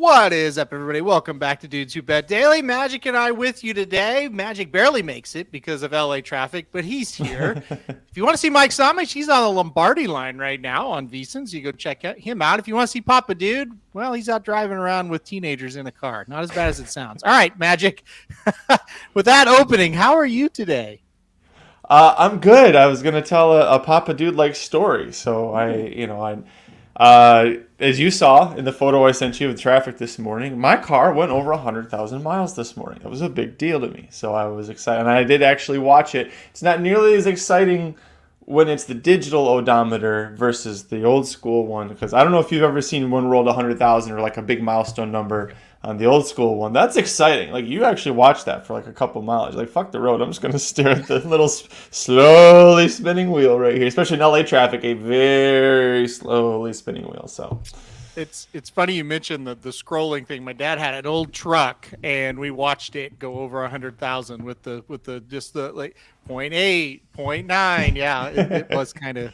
What is up, everybody? Welcome back to Dudes Who Bet Daily. Magic and I with you today. Magic barely makes it because of LA traffic, but he's here. If you want to see Mike Somich, he's on the Lombardi line right now on VSiN, so you go check him out. If you want to see Papa Dude, well, he's out driving around with teenagers in a car. Not as bad as it sounds. All right, Magic. With that opening, how are you today? I'm good. I was gonna tell a Papa Dude-like story. So as you saw in the photo I sent you of traffic this morning, my car went over 100,000 miles this morning. It was a big deal to me. So I was excited, and I did actually watch it. It's not nearly as exciting when it's the digital odometer versus the old school one, because I don't know if you've ever seen one rolled 100,000 or like a big milestone number on the old school one. That's exciting. Like, you actually watch that for like a couple miles. You're like, fuck the road. I'm just going to stare at the little slowly spinning wheel right here, especially in LA traffic, a very slowly spinning wheel. So it's funny you mentioned the scrolling thing. My dad had an old truck, and we watched it go over 100,000 with the just the like 0.8, 0.9. Yeah, it was kind of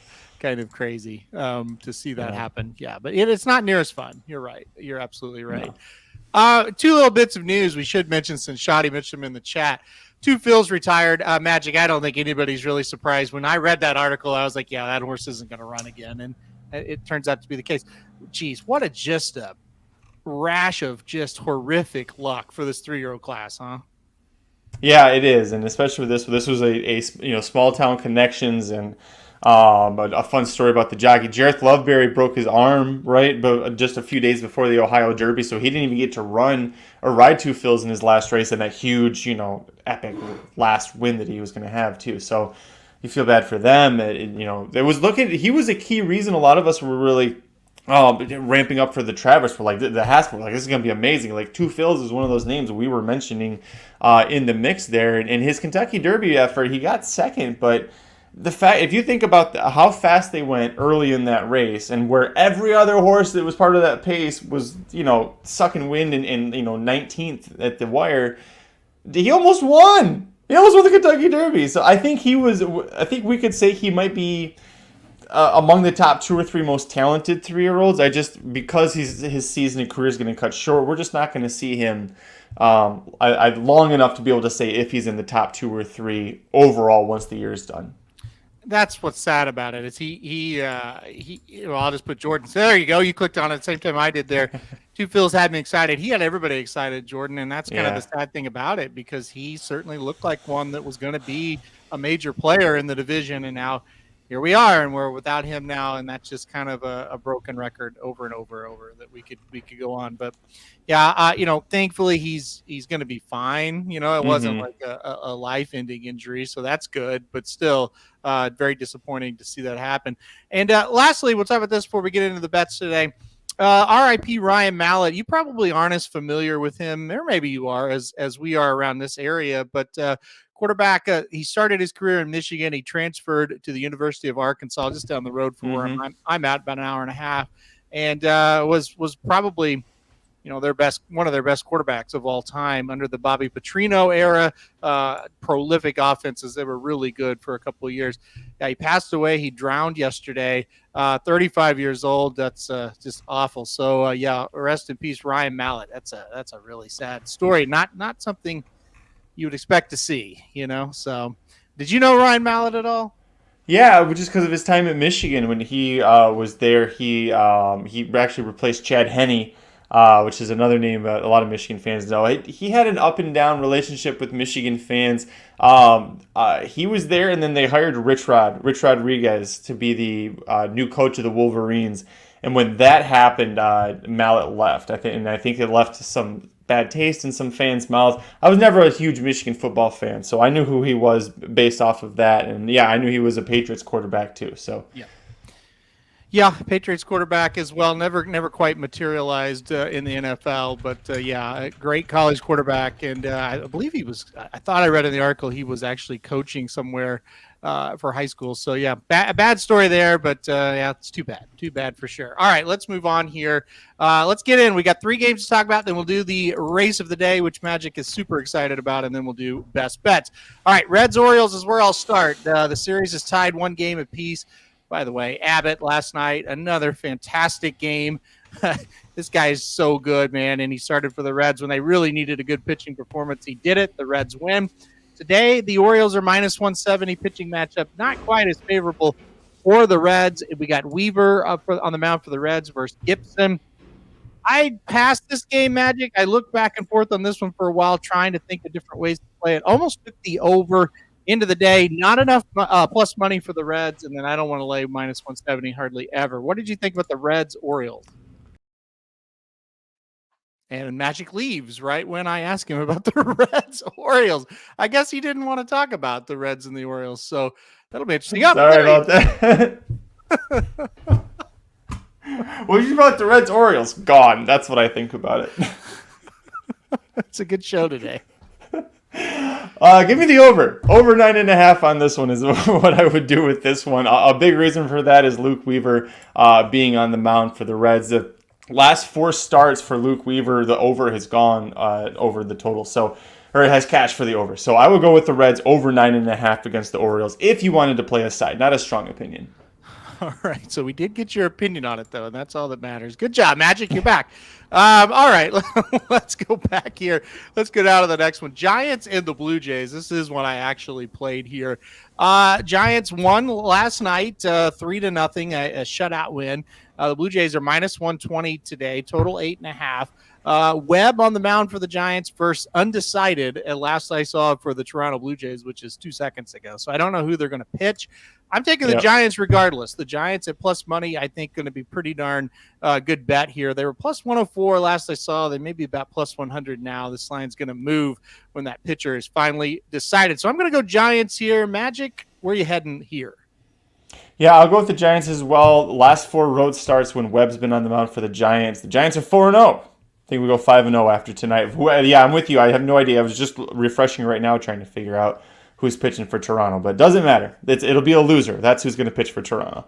crazy to see that happen. Yeah, but it's not near as fun. You're right. You're absolutely right. No. Two little bits of news we should mention since Shotty mentioned them in the chat. Two Phils retired. Magic, I don't think anybody's really surprised. When I read that article, I was like, yeah, that horse isn't going to run again. And it turns out to be the case. Geez, what just a rash of just horrific luck for this 3-year-old class, huh? Yeah, it is, and especially with this. This was a small town connections, and a fun story about the jockey. Jareth Loveberry broke his arm but just a few days before the Ohio Derby, so he didn't even get to run or ride two fills in his last race, and that huge epic last win that he was going to have too. So you feel bad for them. He was a key reason a lot of us were really ramping up for the Travers for like the Haskell. Like, this is going to be amazing. Like, two fills is one of those names we were mentioning in the mix there. And his Kentucky Derby effort, he got second, but the fact, if you think about how fast they went early in that race, and where every other horse that was part of that pace was, sucking wind and 19th at the wire, he almost won. He almost won the Kentucky Derby. So I think we could say he might be among the top 2 or 3 most talented 3-year-olds. Because his season and career is going to cut short, we're just not going to see him long enough to be able to say if he's in the top 2 or 3 overall once the year is done. That's what's sad about it. Is I'll just put Jordan. So there you go. You clicked on it at the same time I did there. Two Phils had me excited. He had everybody excited, Jordan, and that's kind of the sad thing about it, because he certainly looked like one that was going to be a major player in the division, and now here we are, and we're without him now, and that's just kind of a broken record over and over that we could go on. But yeah, thankfully he's going to be fine. It wasn't like a life-ending injury, so that's good. But still, very disappointing to see that happen. And lastly, we'll talk about this before we get into the bets today. R.I.P. Ryan Mallett. You probably aren't as familiar with him, or maybe you are, as we are around this area, but quarterback, he started his career in Michigan. He transferred to the University of Arkansas, just down the road from where I'm at, about an hour and a half, and was probably one of their best quarterbacks of all time under the Bobby Petrino era. Prolific offenses. They were really good for a couple of years. Yeah, he passed away. He drowned yesterday. 35 years old. That's just awful. So rest in peace, Ryan Mallett. That's a really sad story. Not something you would expect to see, So, did you know Ryan Mallett at all? Yeah, just because of his time at Michigan when he was there. He actually replaced Chad Henne, which is another name a lot of Michigan fans know. He had an up and down relationship with Michigan fans. He was there, and then they hired Rich Rodriguez to be the new coach of the Wolverines. And when that happened, Mallett left. I think it left some bad taste in some fans' mouths. I was never a huge Michigan football fan, so I knew who he was based off of that. And I knew he was a Patriots quarterback too. So yeah, Patriots quarterback as well. Never quite materialized in the NFL, but a great college quarterback. And I believe I thought I read in the article he was actually coaching somewhere for high school. So yeah, bad story there, but it's too bad for sure. All right, let's move on here. Let's get in. We got 3 games to talk about. Then we'll do the race of the day, which Magic is super excited about, and then we'll do best bets. All right, Reds Orioles is where I'll start. The series is tied 1 game apiece. By the way, Abbott last night, another fantastic game. This guy is so good, man. And he started for the Reds when they really needed a good pitching performance. He did it. The Reds win. Today, the Orioles are minus 170 pitching matchup. Not quite as favorable for the Reds. We got Weaver up on the mound for the Reds versus Gibson. I passed this game, Magic. I looked back and forth on this one for a while, trying to think of different ways to play it. Almost took the over into the day. Not enough plus money for the Reds, and then I don't want to lay minus 170 hardly ever. What did you think about the Reds-Orioles? And Magic leaves right when I ask him about the Reds-Orioles. I guess he didn't want to talk about the Reds and the Orioles, so that'll be interesting. Sorry about that. What did you about the Reds Orioles? Gone. That's what I think about it. It's a good show today. Give me the over. Over 9.5 on this one is what I would do with this one. A big reason for that is Luke Weaver being on the mound for the Reds. The last 4 starts for Luke Weaver, the over has gone over the total. Or it has cash for the over. So I would go with the Reds over 9.5 against the Orioles if you wanted to play a side. Not a strong opinion. All right, so we did get your opinion on it, though, and that's all that matters. Good job, Magic. You're back. All right, let's go back here. Let's get out of the next one. Giants and the Blue Jays. This is one I actually played here. Giants won last night, 3-0, a shutout win. The Blue Jays are minus 120 today, total 8.5. Webb on the mound for the Giants versus undecided at last I saw for the Toronto Blue Jays, which is 2 seconds ago. So I don't know who they're going to pitch. I'm taking the Giants regardless. The Giants at plus money, I think, going to be pretty darn good bet here. They were plus 104 last I saw. They may be about plus 100 now. This line's going to move when that pitcher is finally decided. So I'm going to go Giants here. Magic, where are you heading here? Yeah, I'll go with the Giants as well. Last 4 road starts when Webb's been on the mound for the Giants. The Giants are 4-0. I think we go 5-0 after tonight. Yeah, I'm with you. I have no idea. I was just refreshing right now trying to figure out who's pitching for Toronto, but it doesn't matter. It'll be a loser. That's who's going to pitch for Toronto.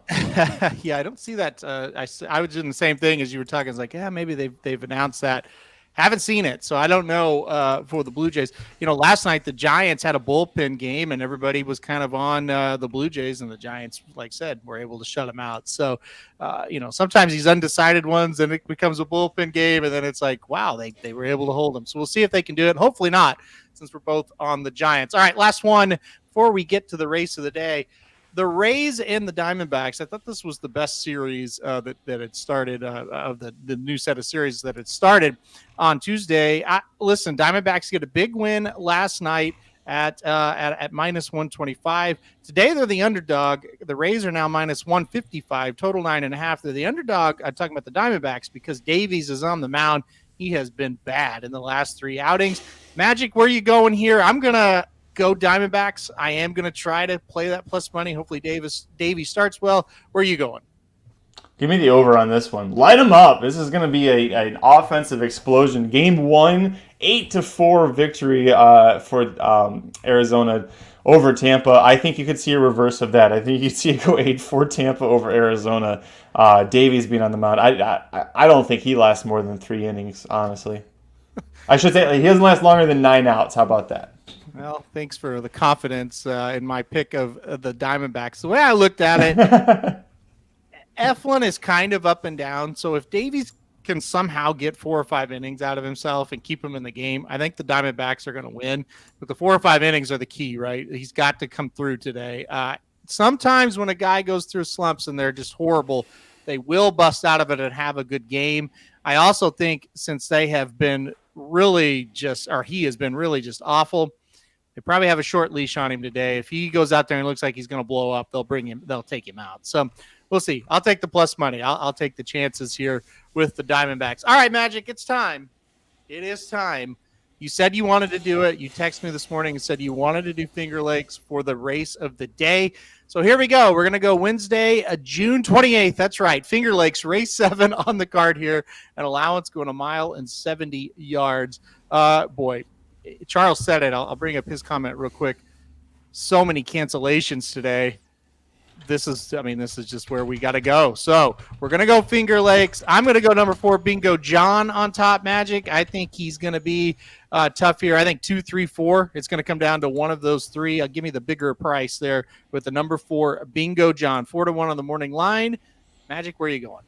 Yeah, I don't see that. I was doing the same thing as you were talking. It's like, yeah, maybe they've announced that. Haven't seen it, so I don't know for the Blue Jays. Last night the Giants had a bullpen game, and everybody was kind of on the Blue Jays, and the Giants, like I said, were able to shut them out. So, sometimes these undecided ones, and it becomes a bullpen game, and then it's like, wow, they were able to hold them. So we'll see if they can do it. Hopefully not, since we're both on the Giants. All right, last one before we get to the race of the day. The Rays and the Diamondbacks, I thought this was the best series that had started of the new set of series that had started on Tuesday. Listen, Diamondbacks get a big win last night at minus 125. Today they're the underdog. The Rays are now minus 155, total 9.5. They're the underdog. I'm talking about the Diamondbacks because Davies is on the mound. He has been bad in the last 3 outings. Magic, where are you going here? I'm going to go Diamondbacks. I am going to try to play that plus money. Hopefully Davies starts well. Where are you going? Give me the over on this one. Light them up. This is going to be an offensive explosion. Game 1, 8-4 victory for Arizona over Tampa. I think you could see a reverse of that. I think you could see it go 8-4 Tampa over Arizona. Davies being on the mound. I don't think he lasts more than 3 innings, honestly. I should say he doesn't last longer than 9 outs. How about that? Well, thanks for the confidence in my pick of the Diamondbacks. The way I looked at it, Eflin is kind of up and down. So if Davies can somehow get 4 or 5 innings out of himself and keep him in the game, I think the Diamondbacks are going to win. But the 4 or 5 innings are the key, right? He's got to come through today. Sometimes when a guy goes through slumps and they're just horrible, they will bust out of it and have a good game. I also think since they have been he has been really just awful, they probably have a short leash on him today. If he goes out there and looks like he's going to blow up, they'll take him out. So we'll see. I'll take the plus money. I'll take the chances here with the Diamondbacks. All right, Magic, it's time. It is time. You said you wanted to do it. You texted me this morning and said you wanted to do Finger Lakes for the race of the day. So here we go. We're going to go Wednesday, June 28th. That's right. Finger Lakes, race 7 on the card here. An allowance going 1 mile and 70 yards. Boy, Charles said it. I'll bring up his comment real quick. So many cancellations today. This is just where we got to go. So we're going to go Finger Lakes. I'm going to go number 4, Bingo John on top, Magic. I think he's going to be tough here. I think 2, 3, 4. It's going to come down to one of those 3. Give me the bigger price there with the number 4, Bingo John. 4-1 on the morning line. Magic, where are you going?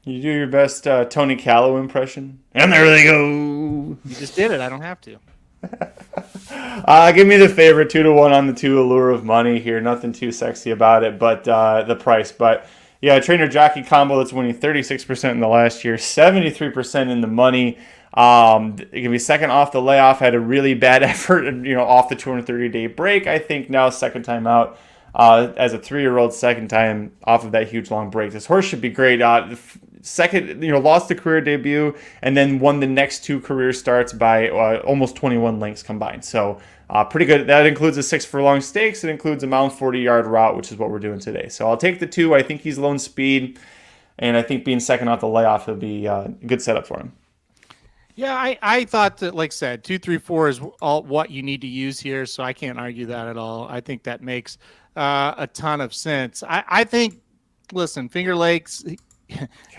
You do your best Tony Callow impression. And there they go. You just did it. I don't have to. Give me the favorite 2-1 on the 2 allure of money here. Nothing too sexy about it, but the price. But yeah, trainer jockey combo that's winning 36% in the last year, 73% in the money. It can be second off the layoff. Had a really bad effort, off the 230-day break. I think now second time out. As a 3-year-old, second time off of that huge long break. This horse should be great. Second, lost the career debut and then won the next 2 career starts by almost 21 lengths combined. So pretty good. That includes a 6 furlong stakes. It includes a mount 40-yard route, which is what we're doing today. So I'll take the 2. I think he's lone speed, and I think being second off the layoff will be a good setup for him. Yeah, I thought that, like I said, 2, 3, 4 is all what you need to use here, so I can't argue that at all. I think that makes a ton of sense. I think, listen, Finger Lakes,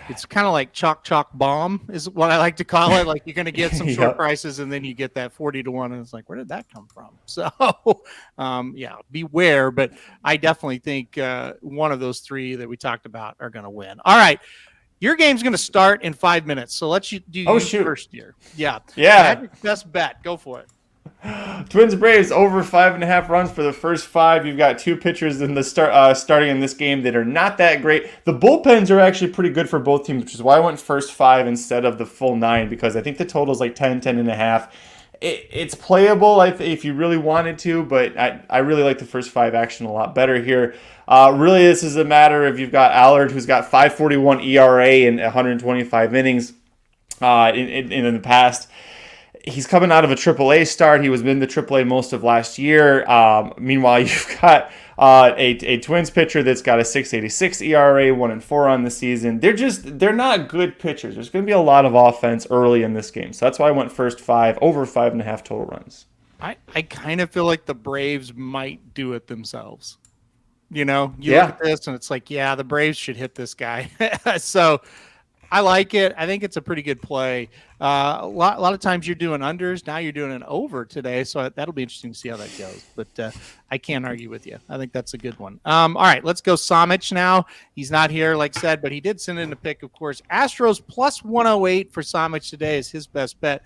it's kind of like chalk bomb is what I like to call it. Like, you're going to get some short prices, and then you get that 40-1, and it's like, where did that come from? So, yeah, beware. But I definitely think one of those 3 that we talked about are going to win. All right. Your game's going to start in 5 minutes, so let's do first here. Yeah. Magic's best bet. Go for it. Twins Braves over 5.5 runs for the first 5. You've got 2 pitchers in the starting in this game that are not that great. The bullpens are actually pretty good for both teams, which is why I went first 5 instead of the full 9, because I think the total is like 10.5. It's playable if you really wanted to, but I really like the first 5 action a lot better here. Really, this is a matter of you've got Allard, who's got 5.41 ERA in 125 innings in the past. He's coming out of a AAA start. He was in the AAA most of last year. Meanwhile, you've got a Twins pitcher that's got a 6.86 ERA, 1-4 on the season. They're not good pitchers. There's going to be a lot of offense early in this game. So that's why I went first 5, over 5.5 total runs. I kind of feel like the Braves might do it themselves. You look at this and it's like, yeah, the Braves should hit this guy. So I like it. I think it's a pretty good play. A lot of times you're doing unders. Now you're doing an over today. So that'll be interesting to see how that goes. But I can't argue with you. I think that's a good one. All right, let's go Somich now. He's not here, like I said, but he did send in a pick, of course. Astros plus 108 for Somich today is his best bet.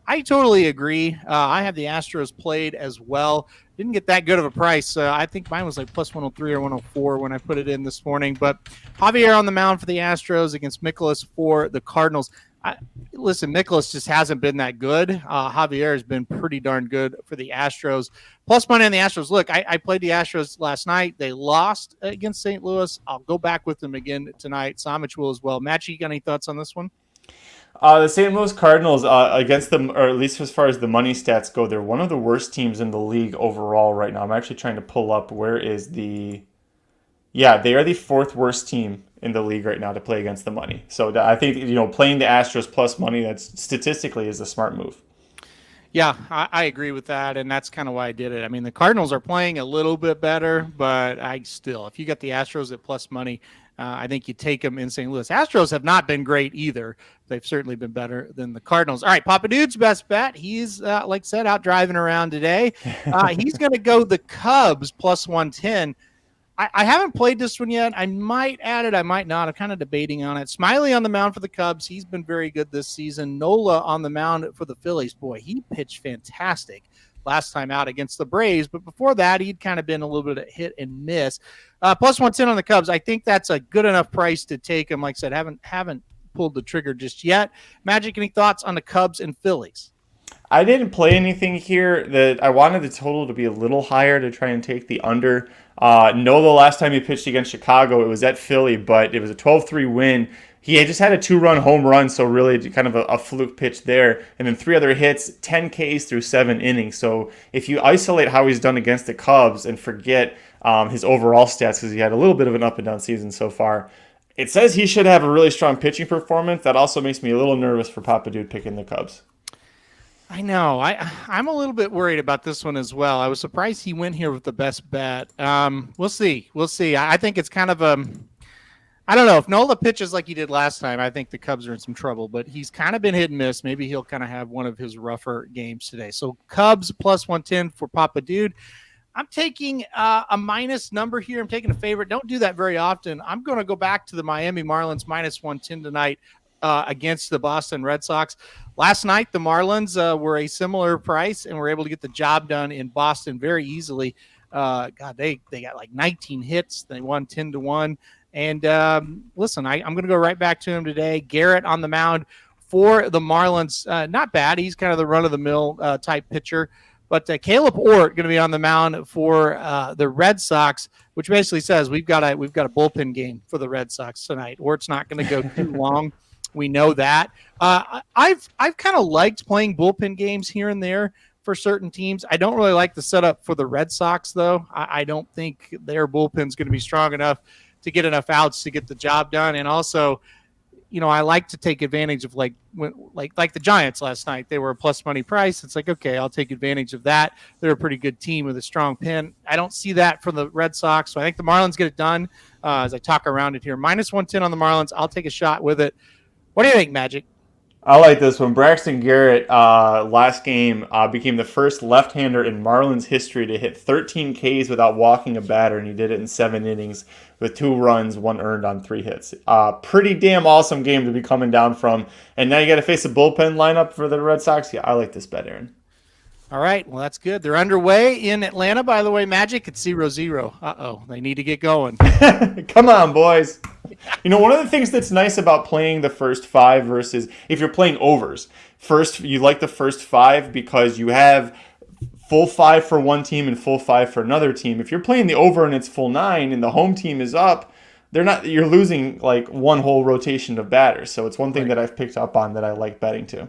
I totally agree. I have the Astros played as well. Didn't get that good of a price. I think mine was like plus 103 or 104 when I put it in this morning. But Javier on the mound for the Astros against Mikolas for the Cardinals. Listen, Mikolas just hasn't been that good. Javier has been pretty darn good for the Astros. Plus money on the Astros. Look, I played the Astros last night. They lost against St. Louis. I'll go back with them again tonight. Somich will as well. Matt, you got any thoughts on this one? The St. Louis Cardinals, against them, or at least as far as the money stats go, they're one of the worst teams in the league overall right now. I'm actually trying to pull up where is the... Yeah, they are the 4th worst team in the league right now to play against the money. So I think, playing the Astros plus money, that's statistically is a smart move. Yeah, I agree with that, and that's kind of why I did it. I mean, the Cardinals are playing a little bit better, but if you got the Astros at plus money, I think you take them in St. Louis. Astros have not been great either. They've certainly been better than the Cardinals. All right, Papa Dude's best bet. He's, like I said, out driving around today. He's going to go the Cubs plus 110. I haven't played this one yet. I might add it. I might not. I'm kind of debating on it. Smiley on the mound for the Cubs. He's been very good this season. Nola on the mound for the Phillies. Boy, he pitched fantastic last time out against the Braves. But before that, he'd kind of been a little bit of hit and miss. Plus 110 on the Cubs. I think that's a good enough price to take him. Like I said, haven't pulled the trigger just yet. Magic, any thoughts on the Cubs and Phillies? I didn't play anything here that I wanted the total to be a little higher to try and take the under. Nola, last time he pitched against Chicago, it was at Philly, but it was a 12-3 win. He had just had a 2-run home run, so really kind of a fluke pitch there. And then 3 other hits, 10 Ks through 7 innings. So if you isolate how he's done against the Cubs and forget his overall stats, because he had a little bit of an up-and-down season so far, it says he should have a really strong pitching performance. That also makes me a little nervous for Papa Dude picking the Cubs. I know. I'm a little bit worried about this one as well. I was surprised he went here with the best bet. We'll see. I think it's kind of I don't know. If Nola pitches like he did last time, I think the Cubs are in some trouble. But he's kind of been hit and miss. Maybe he'll kind of have one of his rougher games today. So Cubs plus 110 for Papa Dude. I'm taking a minus number here. I'm taking a favorite. Don't do that very often. I'm going to go back to the Miami Marlins minus 110 tonight against the Boston Red Sox. Last night, the Marlins were a similar price and were able to get the job done in Boston very easily. God, they got like 19 hits. They won 10-1. And listen, I'm going to go right back to him today. Garrett on the mound for the Marlins. Not bad. He's kind of the run-of-the-mill type pitcher. But Caleb Ort going to be on the mound for the Red Sox, which basically says we've got a bullpen game for the Red Sox tonight. Ort's not going to go too long. We know that. I've kind of liked playing bullpen games here and there for certain teams. I don't really like the setup for the Red Sox, though. I don't think their bullpen's going to be strong enough to get enough outs to get the job done. And also, I like to take advantage of like the Giants last night. They were a plus money price. It's like, okay, I'll take advantage of that. They're a pretty good team with a strong pen. I don't see that from the Red Sox. So I think the Marlins get it done as I talk around it here. Minus 110 on the Marlins. I'll take a shot with it. What do you think, Magic? I like this one. Braxton Garrett last game became the first left-hander in Marlins history to hit 13 Ks without walking a batter, and he did it in 7 innings with 2 runs, 1 earned on 3 hits. Pretty damn awesome game to be coming down from. And now you got to face a bullpen lineup for the Red Sox. Yeah, I like this bet, Aaron. All right, well, that's good. They're underway in Atlanta, by the way, Magic. It's 0-0. Uh-oh, they need to get going. Come on, boys. One of the things that's nice about playing the first 5 versus if you're playing overs, first you like the first 5 because you have full 5 for one team and full 5 for another team. If you're playing the over and it's full 9 and the home team is up, you're losing like one whole rotation of batters. So it's one thing that I've picked up on that I like betting too.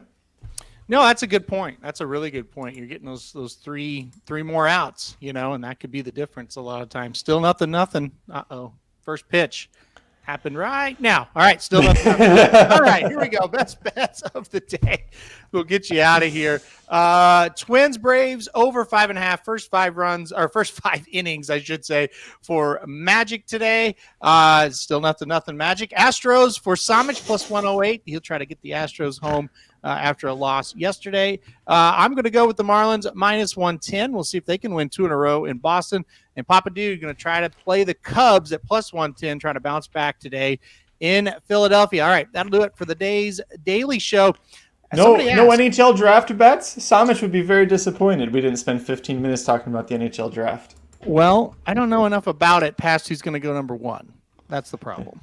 No, that's a good point. That's a really good point. You're getting those three more outs, and that could be the difference a lot of times. Still nothing. Uh-oh. First pitch happened right now. All right, still nothing. All right, here we go. Best bets of the day. We'll get you out of here. Twins, Braves, over 5.5. First 5 innings, I should say, for Magic today. Still nothing. Magic. Astros for Somich plus 108. He'll try to get the Astros home after a loss yesterday. I'm going to go with the Marlins minus 110. We'll see if they can win 2 in a row in Boston. And Papa Dude going to try to play the Cubs at plus 110, trying to bounce back today in Philadelphia. All right, that'll do it for the day's daily show. No NHL draft bets? Somich would be very disappointed we didn't spend 15 minutes talking about the NHL draft. Well, I don't know enough about it past who's going to go number 1. That's the problem,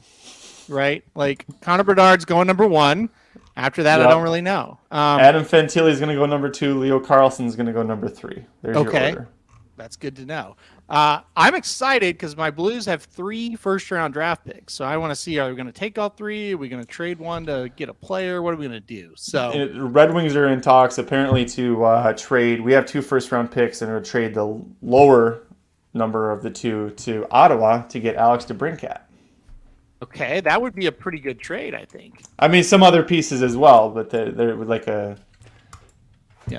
right? Like, Connor Bedard's going number 1. After that, I don't really know. Adam Fantilli is going to go number 2. Leo Carlson is going to go number 3. There's your order. That's good to know. I'm excited because my Blues have 3 first-round draft picks. So I want to see, are we going to take all 3? Are we going to trade one to get a player? What are we going to do? So Red Wings are in talks apparently to trade. We have 2 first-round picks and we'll trade the lower number of the 2 to Ottawa to get Alex DeBrincat. Okay, that would be a pretty good trade, I think. I mean, some other pieces as well, but they're like a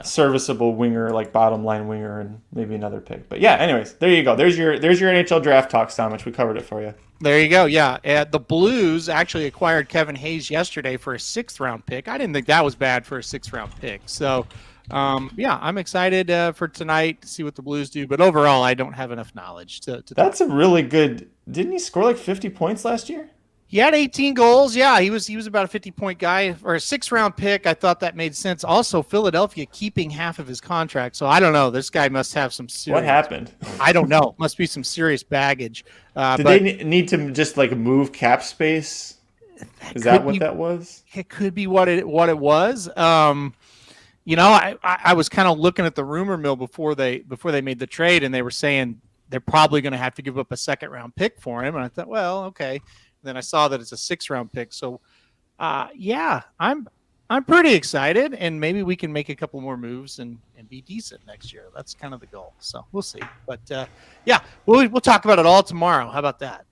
serviceable winger, like bottom line winger, and maybe another pick. But yeah, anyways, there you go. There's your NHL draft talk, Somich. We covered it for you. There you go. Yeah, the Blues actually acquired Kevin Hayes yesterday for a 6th-round pick. I didn't think that was bad for a 6th-round pick. So, I'm excited for tonight to see what the Blues do. But overall, I don't have enough knowledge to. That's a really good. Didn't he score like 50 points last year? He had 18 goals. Yeah, he was about a 50-point guy for a 6th-round pick. I thought that made sense. Also, Philadelphia keeping half of his contract. So I don't know. This guy must have some serious. What happened? I don't know. Must be some serious baggage. Did they need to just like move cap space? Is that what that was? It could be what it was. I was kind of looking at the rumor mill before they made the trade, and they were saying they're probably going to have to give up a 2nd-round pick for him. And I thought, well, okay. Then I saw that it's a 6th-round pick. So, I'm pretty excited, and maybe we can make a couple more moves and be decent next year. That's kind of the goal. So we'll see. But we'll talk about it all tomorrow. How about that?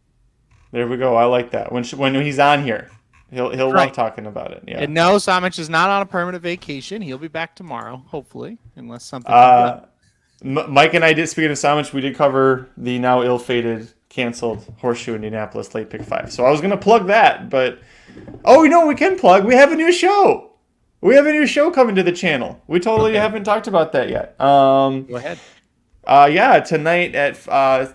There we go. I like that. When he's on here, he'll love talking about it. Yeah. And no, Somich is not on a permanent vacation. He'll be back tomorrow, hopefully, unless something comes up. Mike and I did, speaking of Somich, we did cover the now ill-fated canceled Horseshoe Indianapolis late pick 5. So I was going to plug that, but we can plug. We have a new show. We have a new show coming to the channel. We totally haven't talked about that yet. Go ahead. Tonight at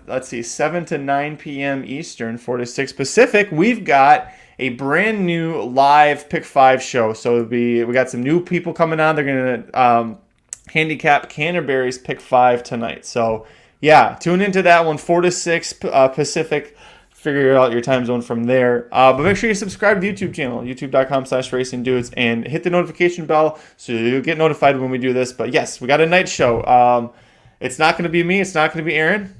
let's see, 7 to 9 p.m. Eastern, 4 to 6 Pacific, we've got a brand new live Pick 5 show. So we got some new people coming on. They're gonna handicap Canterbury's Pick 5 tonight. So yeah, tune into that one, 4 to 6 Pacific. Figure out your time zone from there. But make sure you subscribe to the YouTube channel, youtube.com/racingdudes, and hit the notification bell so you'll get notified when we do this. But yes, we got a night show. It's not going to be me. It's not going to be Aaron.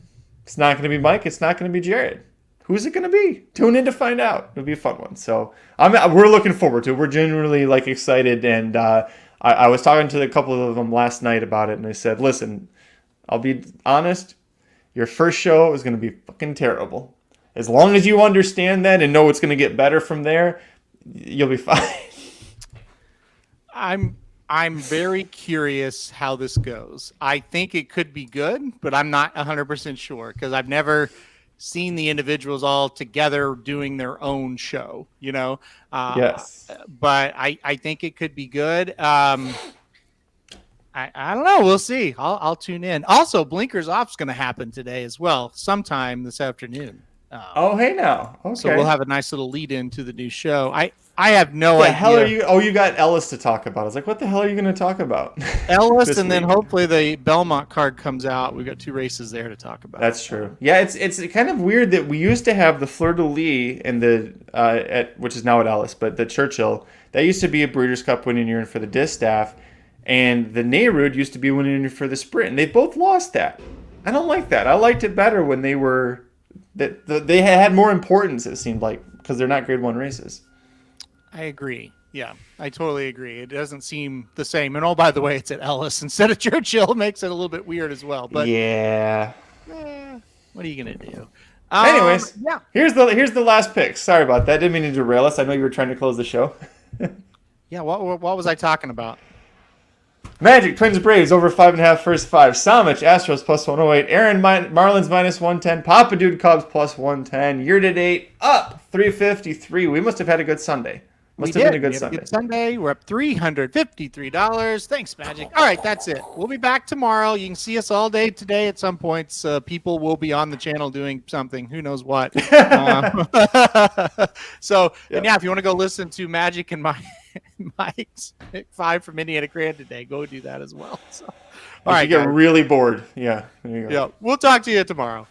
It's not going to be Mike. It's not going to be Jared. Who's it going to be? Tune in to find out. It'll be a fun one. So we're looking forward to it. We're genuinely excited. And I was talking to a couple of them last night about it, and they said, listen, I'll be honest, your first show is going to be fucking terrible. As long as you understand that and know it's going to get better from there, you'll be fine. I'm very curious how this goes. I think it could be good, but I'm not 100% sure because I've never seen the individuals all together doing their own show, Yes. But I think it could be good. I don't know. We'll see. I'll tune in. Also, Blinkers Off's going to happen today as well, sometime this afternoon. Hey now. Okay. So we'll have a nice little lead into the new show. I have no idea. What the hell are you? Oh, you got Ellis to talk about. I was like, what the hell are you going to talk about? Ellis, and then hopefully the Belmont card comes out. We've got 2 races there to talk about. That's true. Yeah, it's kind of weird that we used to have the Fleur de Lis and which is now at Ellis, but the Churchill, that used to be a Breeders' Cup winning year for the Distaff, and the Nayrud used to be winning year for the Sprint, and they both lost that. I don't like that. I liked it better when they were. They had more importance, it seemed like, because they're not Grade 1 races. I agree. Yeah, I totally agree. It doesn't seem the same. And by the way, it's at Ellis instead of Churchill. Makes it a little bit weird as well. But yeah, what are you gonna do? Anyways, yeah. Here's the last pick. Sorry about that. Didn't mean to derail us. I know you were trying to close the show. Yeah. What was I talking about? Magic, Twins, Braves, over 5.5, first 5. Somich, Astros, plus 108. Aaron, Marlins, minus 110. Papa Dude, Cubs, plus 110. Year-to-date, up 353. We must have had a good Sunday. Must have been a good Sunday. Good Sunday. We're up $353. Thanks, Magic. All right, that's it. We'll be back tomorrow. You can see us all day today at some points. People will be on the channel doing something. Who knows what. And if you want to go listen to Magic and Mike's Pick 5 from Indiana Grand today, go do that as well. So, all right, you get really bored. Yeah. There you go. Yeah. We'll talk to you tomorrow.